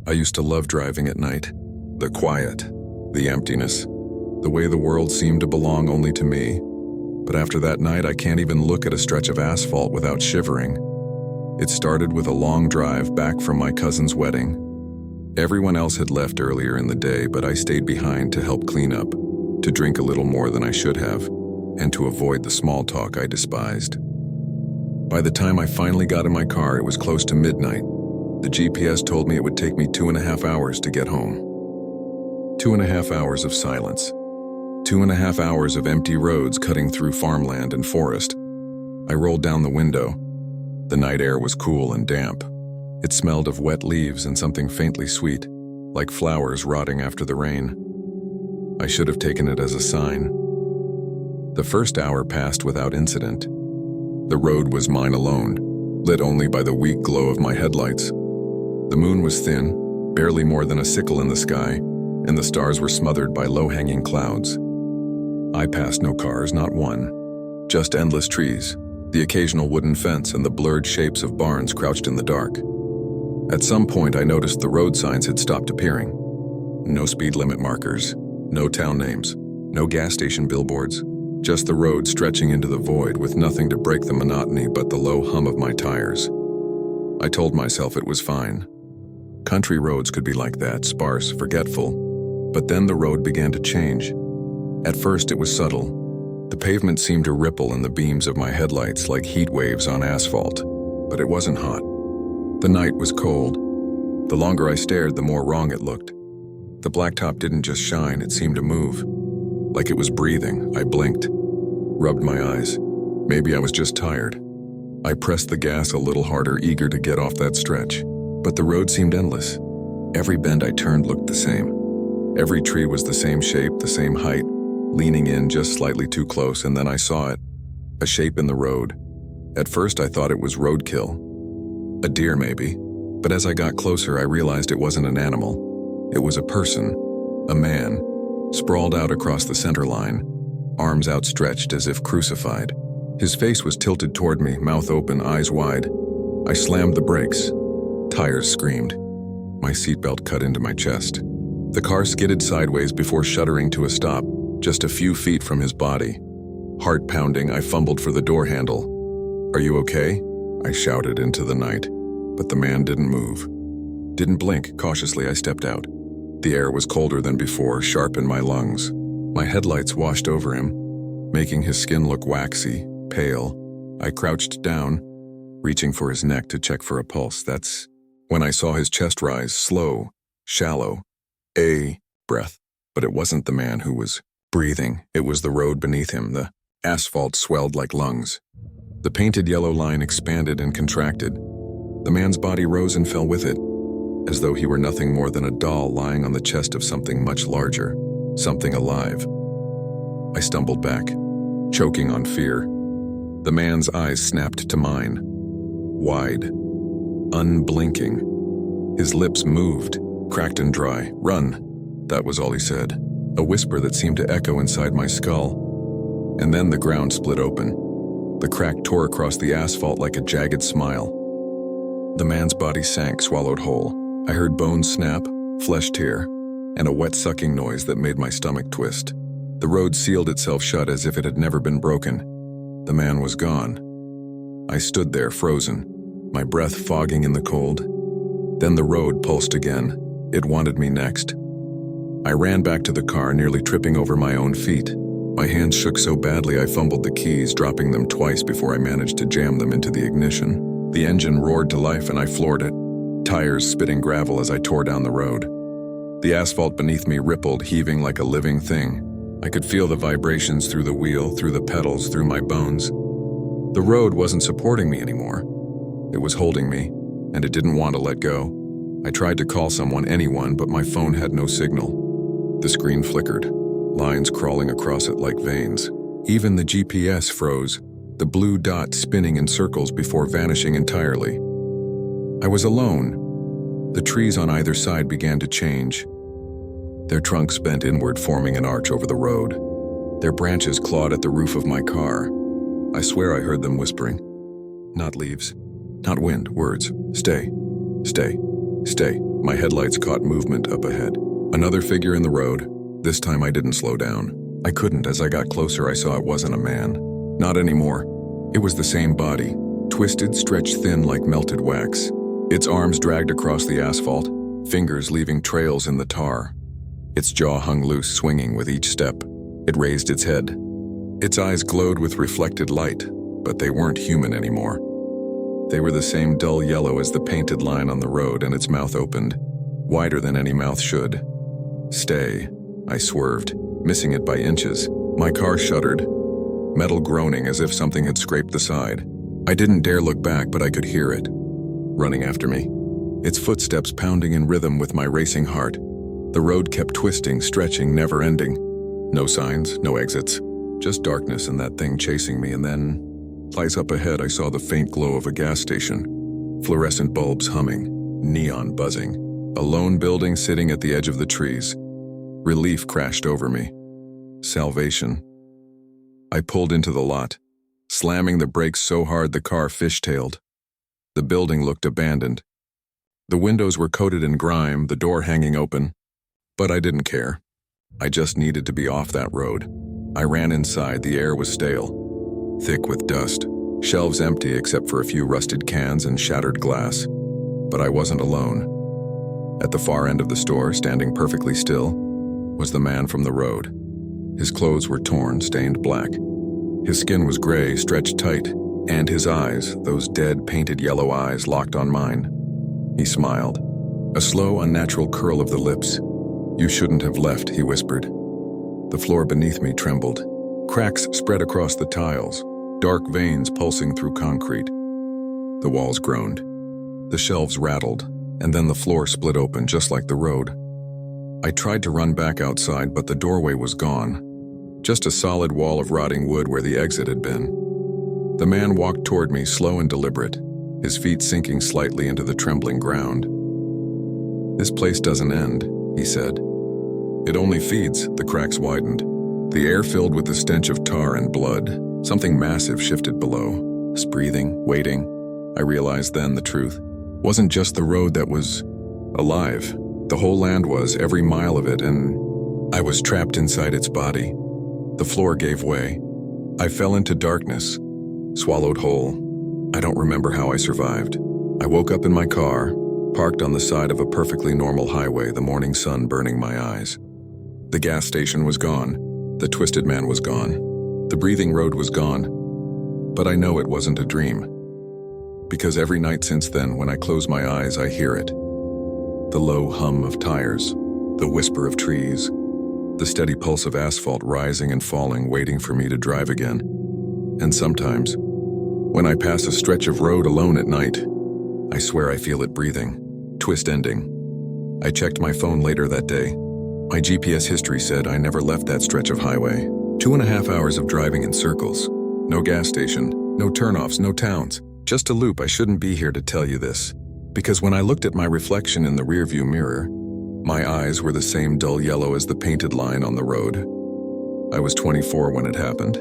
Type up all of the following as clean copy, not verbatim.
I used to love driving at night. The quiet, the emptiness, the way the world seemed to belong only to me. But after that night, I can't even look at a stretch of asphalt without shivering. It started with a long drive back from my cousin's wedding. Everyone else had left earlier in the day, but I stayed behind to help clean up, to drink a little more than I should have, and to avoid the small talk I despised. By the time I finally got in my car, it was close to midnight. The GPS told me it would take me 2.5 hours to get home. 2.5 hours of silence. 2.5 hours of empty roads cutting through farmland and forest. I rolled down the window. The night air was cool and damp. It smelled of wet leaves and something faintly sweet, like flowers rotting after the rain. I should have taken it as a sign. The first hour passed without incident. The road was mine alone, lit only by the weak glow of my headlights. The moon was thin, barely more than a sickle in the sky, and the stars were smothered by low-hanging clouds. I passed no cars, not one. Just endless trees, the occasional wooden fence, and the blurred shapes of barns crouched in the dark. At some point, I noticed the road signs had stopped appearing. No speed limit markers, no town names, no gas station billboards, just the road stretching into the void with nothing to break the monotony but the low hum of my tires. I told myself it was fine. Country roads could be like that, sparse, forgetful. But then the road began to change. At first, it was subtle. The pavement seemed to ripple in the beams of my headlights like heat waves on asphalt, but it wasn't hot. The night was cold. The longer I stared, the more wrong it looked. The blacktop didn't just shine, it seemed to move. Like it was breathing. I blinked, rubbed my eyes. Maybe I was just tired. I pressed the gas a little harder, eager to get off that stretch. But the road seemed endless. Every bend I turned looked the same. Every tree was the same shape, the same height, leaning in just slightly too close, and then I saw it. A shape in the road. At first I thought it was roadkill. A deer, maybe. But as I got closer, I realized it wasn't an animal. It was a person. A man. Sprawled out across the center line. Arms outstretched as if crucified. His face was tilted toward me, mouth open, eyes wide. I slammed the brakes. Tires screamed. My seatbelt cut into my chest. The car skidded sideways before shuddering to a stop, just a few feet from his body. Heart pounding, I fumbled for the door handle. "Are you okay?" I shouted into the night, but the man didn't move. Didn't blink. Cautiously, I stepped out. The air was colder than before, sharp in my lungs. My headlights washed over him, making his skin look waxy, pale. I crouched down, reaching for his neck to check for a pulse. That's when I saw his chest rise, slow, shallow. A breath. But it wasn't the man who was breathing. It was the road beneath him. The asphalt swelled like lungs. The painted yellow line expanded and contracted. The man's body rose and fell with it, as though he were nothing more than a doll lying on the chest of something much larger, something alive. I stumbled back, choking on fear. The man's eyes snapped to mine, wide, unblinking. His lips moved, cracked and dry. "Run," that was all he said, a whisper that seemed to echo inside my skull. And then the ground split open. The crack tore across the asphalt like a jagged smile. The man's body sank, swallowed whole. I heard bones snap, flesh tear, and a wet sucking noise that made my stomach twist. The road sealed itself shut as if it had never been broken. The man was gone. I stood there, frozen, my breath fogging in the cold. Then the road pulsed again. It wanted me next. I ran back to the car, nearly tripping over my own feet. My hands shook so badly I fumbled the keys, dropping them twice before I managed to jam them into the ignition. The engine roared to life and I floored it, tires spitting gravel as I tore down the road. The asphalt beneath me rippled, heaving like a living thing. I could feel the vibrations through the wheel, through the pedals, through my bones. The road wasn't supporting me anymore. It was holding me, and it didn't want to let go. I tried to call someone, anyone, but my phone had no signal. The screen flickered, lines crawling across it like veins. Even the GPS froze, the blue dot spinning in circles before vanishing entirely. I was alone. The trees on either side began to change. Their trunks bent inward, forming an arch over the road. Their branches clawed at the roof of my car. I swear I heard them whispering. Not leaves, not wind, words. Stay, stay. Stay. My headlights caught movement up ahead. Another figure in the road. This time I didn't slow down. I couldn't. As I got closer, I saw it wasn't a man. Not anymore. It was the same body, twisted, stretched thin like melted wax. Its arms dragged across the asphalt, fingers leaving trails in the tar. Its jaw hung loose, swinging with each step. It raised its head. Its eyes glowed with reflected light, but they weren't human anymore. They were the same dull yellow as the painted line on the road, and its mouth opened, wider than any mouth should. Stay. I swerved, missing it by inches. My car shuddered, metal groaning as if something had scraped the side. I didn't dare look back, but I could hear it, running after me. Its footsteps pounding in rhythm with my racing heart. The road kept twisting, stretching, never ending. No signs, no exits, just darkness and that thing chasing me, and then, lights up ahead, I saw the faint glow of a gas station. Fluorescent bulbs humming, neon buzzing. A lone building sitting at the edge of the trees. Relief crashed over me. Salvation. I pulled into the lot, slamming the brakes so hard the car fishtailed. The building looked abandoned. The windows were coated in grime, the door hanging open. But I didn't care. I just needed to be off that road. I ran inside. The air was stale, thick with dust. Shelves empty except for a few rusted cans and shattered glass. But I wasn't alone. At the far end of the store, standing perfectly still, was the man from the road. His clothes were torn, stained black. His skin was gray, stretched tight, and his eyes, those dead, painted yellow eyes, locked on mine. He smiled, a slow, unnatural curl of the lips. "You shouldn't have left," he whispered. The floor beneath me trembled. Cracks spread across the tiles, dark veins pulsing through concrete. The walls groaned. The shelves rattled, and then the floor split open just like the road. I tried to run back outside, but the doorway was gone. Just a solid wall of rotting wood where the exit had been. The man walked toward me, slow and deliberate, his feet sinking slightly into the trembling ground. "This place doesn't end," he said. "It only feeds." The cracks widened. The air filled with the stench of tar and blood. Something massive shifted below. Breathing, waiting. I realized then the truth. Wasn't just the road that was alive. The whole land was, every mile of it, and I was trapped inside its body. The floor gave way. I fell into darkness, swallowed whole. I don't remember how I survived. I woke up in my car, parked on the side of a perfectly normal highway, the morning sun burning my eyes. The gas station was gone. The twisted man was gone. The breathing road was gone. But I know it wasn't a dream. Because every night since then, when I close my eyes, I hear it. The low hum of tires, the whisper of trees, the steady pulse of asphalt rising and falling, waiting for me to drive again. And sometimes, when I pass a stretch of road alone at night, I swear I feel it breathing, twist ending. I checked my phone later that day. My GPS history said I never left that stretch of highway. 2.5 hours of driving in circles. No gas station, no turnoffs, no towns. Just a loop. I shouldn't be here to tell you this. Because when I looked at my reflection in the rearview mirror, my eyes were the same dull yellow as the painted line on the road. I was 24 when it happened.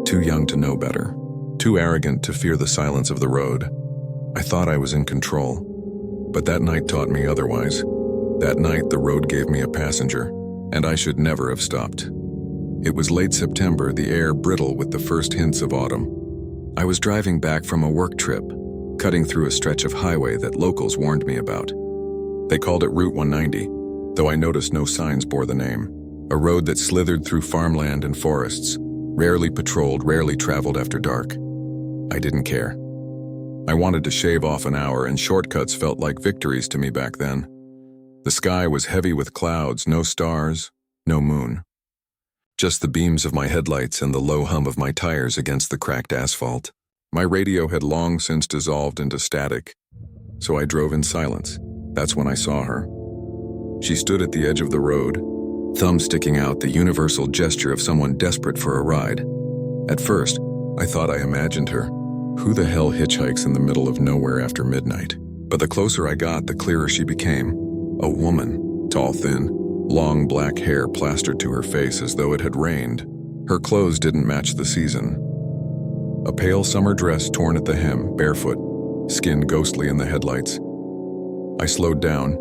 Too young to know better. Too arrogant to fear the silence of the road. I thought I was in control. But that night taught me otherwise. That night, the road gave me a passenger, and I should never have stopped. It was late September, the air brittle with the first hints of autumn. I was driving back from a work trip, cutting through a stretch of highway that locals warned me about. They called it Route 190, though I noticed no signs bore the name. A road that slithered through farmland and forests, rarely patrolled, rarely traveled after dark. I didn't care. I wanted to shave off an hour, and shortcuts felt like victories to me back then. The sky was heavy with clouds, no stars, no moon. Just the beams of my headlights and the low hum of my tires against the cracked asphalt. My radio had long since dissolved into static, so I drove in silence. That's when I saw her. She stood at the edge of the road, thumb sticking out, the universal gesture of someone desperate for a ride. At first, I thought I imagined her. Who the hell hitchhikes in the middle of nowhere after midnight? But the closer I got, the clearer she became. A woman, tall, thin, long black hair plastered to her face as though it had rained. Her clothes didn't match the season. A pale summer dress torn at the hem, barefoot, skin ghostly in the headlights. I slowed down.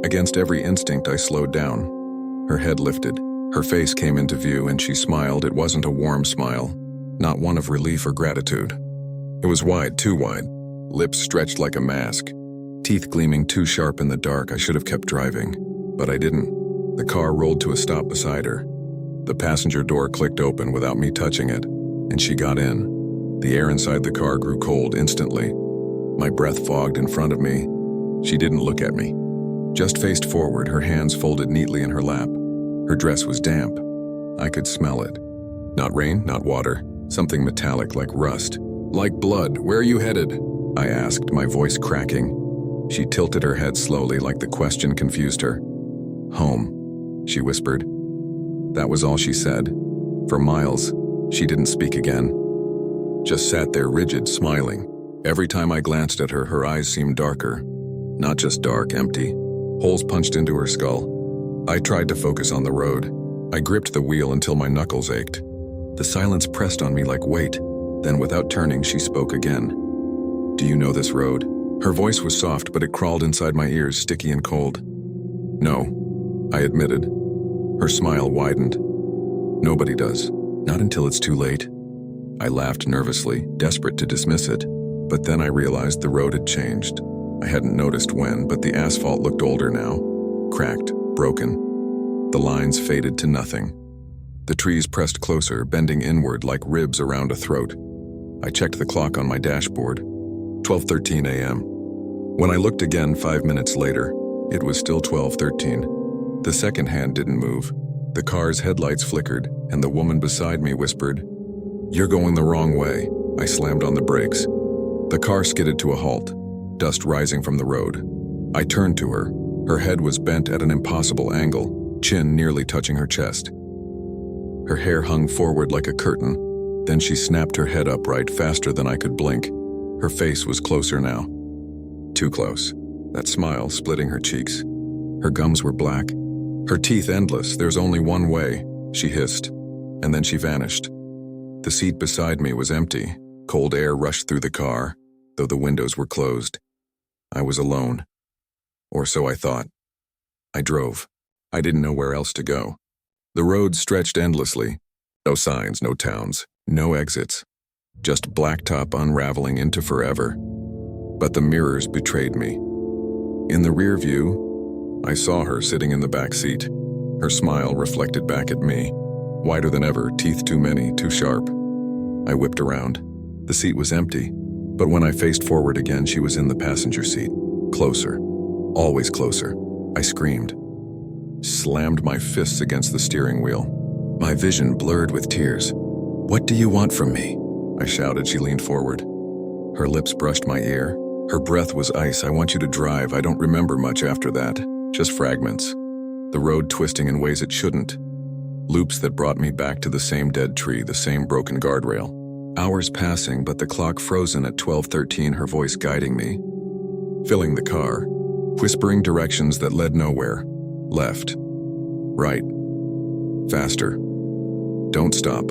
Against every instinct, I slowed down. Her head lifted. Her face came into view and she smiled. It wasn't a warm smile, not one of relief or gratitude. It was wide, too wide, lips stretched like a mask, teeth gleaming too sharp in the dark. I should have kept driving, but I didn't. The car rolled to a stop beside her. The passenger door clicked open without me touching it, and she got in. The air inside the car grew cold instantly. My breath fogged in front of me. She didn't look at me, just faced forward, her hands folded neatly in her lap. Her dress was damp. I could smell it. Not rain, not water, something metallic like rust. Like blood. Where are you headed? I asked, my voice cracking. She tilted her head slowly, like the question confused her. Home, she whispered. That was all she said. For miles, she didn't speak again. Just sat there rigid, smiling. Every time I glanced at her, her eyes seemed darker. Not just dark, empty. Holes punched into her skull. I tried to focus on the road. I gripped the wheel until my knuckles ached. The silence pressed on me like weight. Then, without turning, she spoke again. Do you know this road? Her voice was soft, but it crawled inside my ears, sticky and cold. No, I admitted. Her smile widened. Nobody does. Not until it's too late. I laughed nervously, desperate to dismiss it. But then I realized the road had changed. I hadn't noticed when, but the asphalt looked older now. Cracked, broken. The lines faded to nothing. The trees pressed closer, bending inward like ribs around a throat. I checked the clock on my dashboard. 12:13 a.m. When I looked again 5 minutes later, it was still 12:13. The second hand didn't move. The car's headlights flickered, and the woman beside me whispered, "You're going the wrong way." I slammed on the brakes. The car skidded to a halt, dust rising from the road. I turned to her. Her head was bent at an impossible angle, chin nearly touching her chest. Her hair hung forward like a curtain. Then she snapped her head upright faster than I could blink. Her face was closer now. Too close. That smile splitting her cheeks. Her gums were black. Her teeth endless. There's only one way, she hissed. And then she vanished. The seat beside me was empty. Cold air rushed through the car, though the windows were closed. I was alone. Or so I thought. I drove. I didn't know where else to go. The road stretched endlessly. No signs, no towns, no exits. Just blacktop unraveling into forever. But the mirrors betrayed me. In the rear view, I saw her sitting in the back seat. Her smile reflected back at me. Wider than ever, teeth too many, too sharp. I whipped around. The seat was empty. But when I faced forward again, she was in the passenger seat. Closer. Always closer. I screamed. Slammed my fists against the steering wheel. My vision blurred with tears. "What do you want from me?" I shouted. She leaned forward. Her lips brushed my ear. Her breath was ice. "I want you to drive. I don't remember much after that. Just fragments. The road twisting in ways it shouldn't. Loops that brought me back to the same dead tree, the same broken guardrail. Hours passing, but the clock frozen at 12:13, her voice guiding me. Filling the car. Whispering directions that led nowhere. Left. Right. Faster. Don't stop.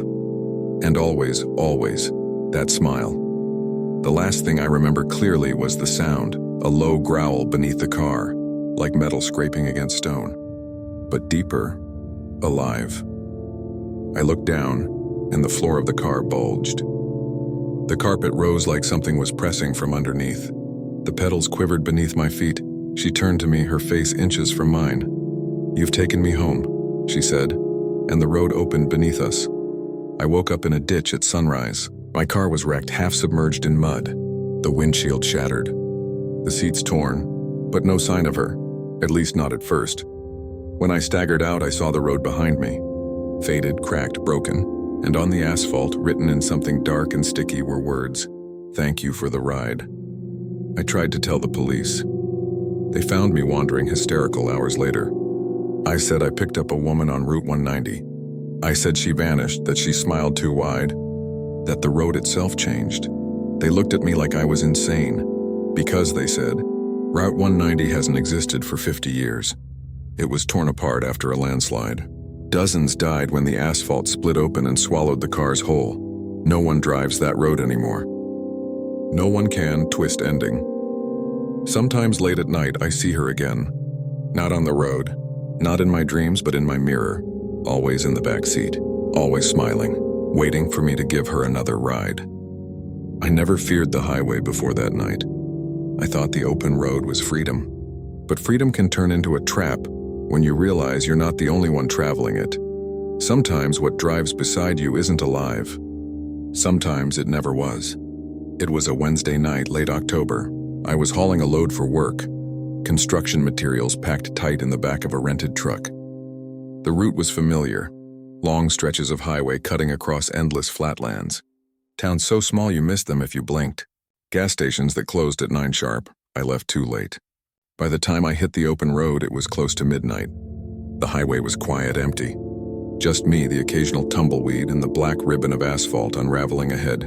And always, always, that smile. The last thing I remember clearly was the sound, a low growl beneath the car, like metal scraping against stone. But deeper, alive. I looked down, and the floor of the car bulged. The carpet rose like something was pressing from underneath. The pedals quivered beneath my feet. She turned to me, her face inches from mine. "You've taken me home," she said, and the road opened beneath us. I woke up in a ditch at sunrise. My car was wrecked, half submerged in mud. The windshield shattered. The seats torn, but no sign of her, at least not at first. When I staggered out, I saw the road behind me. Faded, cracked, broken, and on the asphalt, written in something dark and sticky, were words, "Thank you for the ride." I tried to tell the police. They found me wandering hysterical hours later. I said I picked up a woman on Route 190. I said she vanished, that she smiled too wide, that the road itself changed. They looked at me like I was insane. Because, they said, Route 190 hasn't existed for 50 years. It was torn apart after a landslide. Dozens died when the asphalt split open and swallowed the cars whole. No one drives that road anymore. No one can, twist ending. Sometimes late at night, I see her again. Not on the road, not in my dreams, but in my mirror, always in the back seat, always smiling, waiting for me to give her another ride. I never feared the highway before that night. I thought the open road was freedom. But freedom can turn into a trap when you realize you're not the only one traveling it. Sometimes what drives beside you isn't alive. Sometimes it never was. It was a Wednesday night, late October. I was hauling a load for work, construction materials packed tight in the back of a rented truck. The route was familiar, long stretches of highway cutting across endless flatlands. Towns so small you missed them if you blinked. Gas stations that closed at 9 sharp. I left too late. By the time I hit the open road, it was close to midnight. The highway was quiet, empty. Just me, the occasional tumbleweed, and the black ribbon of asphalt unraveling ahead.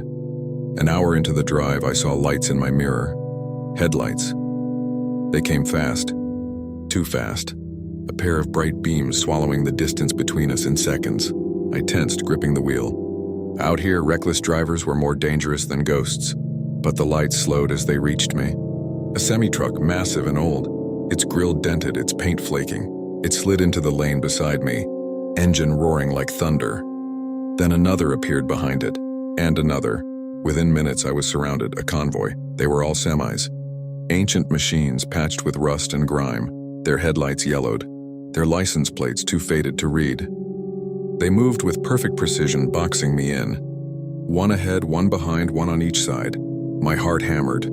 An hour into the drive, I saw lights in my mirror. Headlights. They came fast. Too fast. A pair of bright beams swallowing the distance between us in seconds. I tensed, gripping the wheel. Out here, reckless drivers were more dangerous than ghosts. But the lights slowed as they reached me. A semi-truck, massive and old. Its grille dented, its paint flaking. It slid into the lane beside me, engine roaring like thunder. Then another appeared behind it, and another. Within minutes, I was surrounded, a convoy. They were all semis. Ancient machines patched with rust and grime, their headlights yellowed, their license plates too faded to read. They moved with perfect precision, boxing me in. One ahead, one behind, one on each side. My heart hammered.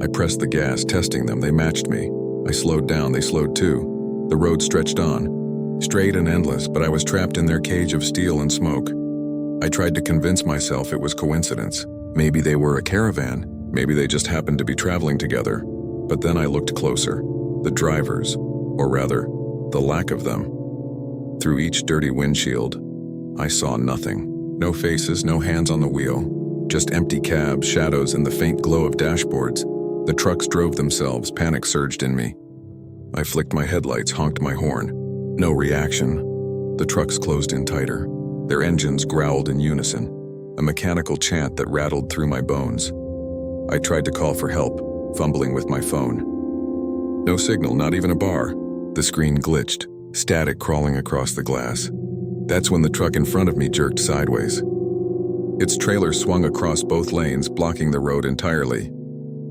I pressed the gas, testing them. They matched me. I slowed down, they slowed too. The road stretched on, straight and endless, but I was trapped in their cage of steel and smoke. I tried to convince myself it was coincidence. Maybe they were a caravan. Maybe they just happened to be traveling together. But then I looked closer. The drivers, or rather, the lack of them. Through each dirty windshield, I saw nothing. No faces, no hands on the wheel. Just empty cabs, shadows, and the faint glow of dashboards. The trucks drove themselves, panic surged in me. I flicked my headlights, honked my horn. No reaction. The trucks closed in tighter. Their engines growled in unison, a mechanical chant that rattled through my bones. I tried to call for help, fumbling with my phone. No signal, not even a bar. The screen glitched, static crawling across the glass. That's when the truck in front of me jerked sideways. Its trailer swung across both lanes, blocking the road entirely.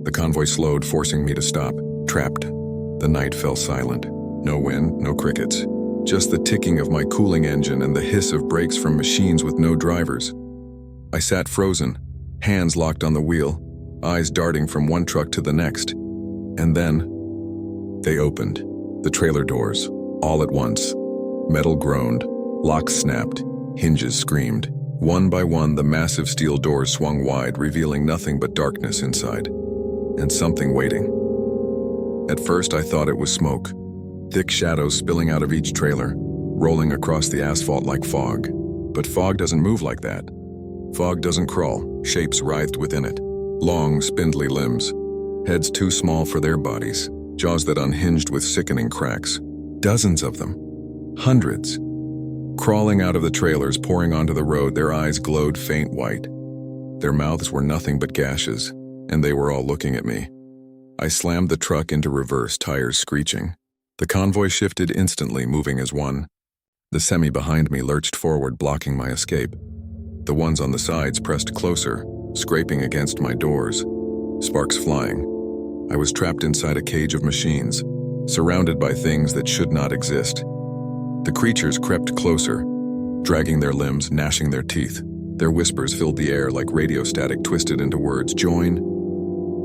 The convoy slowed, forcing me to stop, trapped. The night fell silent. No wind, no crickets. Just the ticking of my cooling engine and the hiss of brakes from machines with no drivers. I sat frozen, hands locked on the wheel, eyes darting from one truck to the next. And then, they opened. The trailer doors, all at once. Metal groaned, locks snapped, hinges screamed. One by one, the massive steel doors swung wide, revealing nothing but darkness inside. And something waiting. At first, I thought it was smoke. Thick shadows spilling out of each trailer, rolling across the asphalt like fog. But fog doesn't move like that. Fog doesn't crawl, shapes writhed within it. Long, spindly limbs, heads too small for their bodies, jaws that unhinged with sickening cracks. Dozens of them. Hundreds. Crawling out of the trailers, pouring onto the road, their eyes glowed faint white. Their mouths were nothing but gashes, and they were all looking at me. I slammed the truck into reverse, tires screeching. The convoy shifted instantly, moving as one. The semi behind me lurched forward, blocking my escape. The ones on the sides pressed closer, scraping against my doors. Sparks flying. I was trapped inside a cage of machines, surrounded by things that should not exist. The creatures crept closer, dragging their limbs, gnashing their teeth. Their whispers filled the air like radio static twisted into words. Join.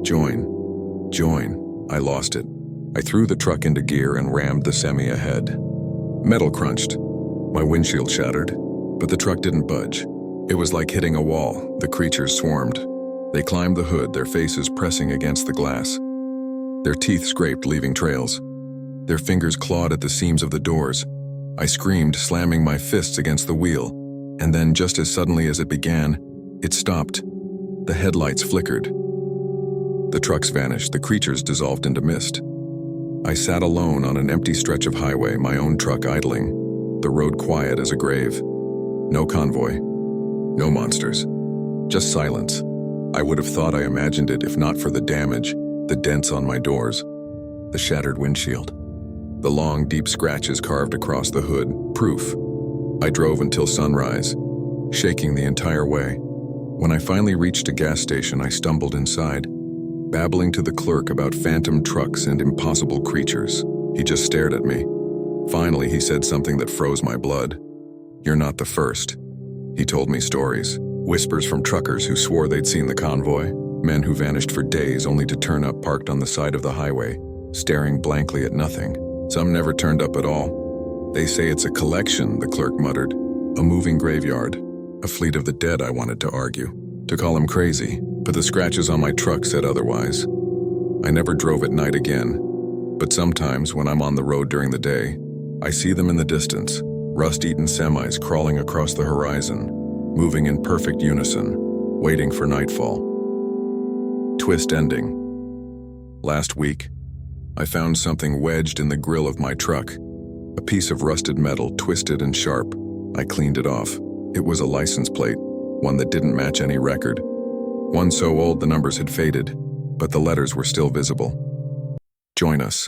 Join. Join. I lost it. I threw the truck into gear and rammed the semi ahead. Metal crunched. My windshield shattered, but the truck didn't budge. It was like hitting a wall. The creatures swarmed. They climbed the hood, their faces pressing against the glass. Their teeth scraped, leaving trails. Their fingers clawed at the seams of the doors. I screamed, slamming my fists against the wheel. And then, just as suddenly as it began, it stopped. The headlights flickered. The trucks vanished, the creatures dissolved into mist. I sat alone on an empty stretch of highway, my own truck idling, the road quiet as a grave. No convoy, no monsters, just silence. I would have thought I imagined it if not for the damage, The dents on my doors, the shattered windshield, the long, deep scratches carved across the hood, proof. I drove until sunrise, shaking the entire way. When I finally reached a gas station, I stumbled inside, babbling to the clerk about phantom trucks and impossible creatures. He just stared at me. Finally, he said something that froze my blood. "You're not the first." He told me stories, whispers from truckers who swore they'd seen the convoy, men who vanished for days only to turn up parked on the side of the highway, staring blankly at nothing. Some never turned up at all. "They say it's a collection," the clerk muttered. "A moving graveyard. A fleet of the dead," I wanted to argue, to call him crazy, but the scratches on my truck said otherwise. I never drove at night again, but sometimes when I'm on the road during the day, I see them in the distance, rust-eaten semis crawling across the horizon, moving in perfect unison, waiting for nightfall. Twist ending. Last week, I found something wedged in the grill of my truck, a piece of rusted metal, twisted and sharp. I cleaned it off. It was a license plate, one that didn't match any record. One so old the numbers had faded, but the letters were still visible. Join us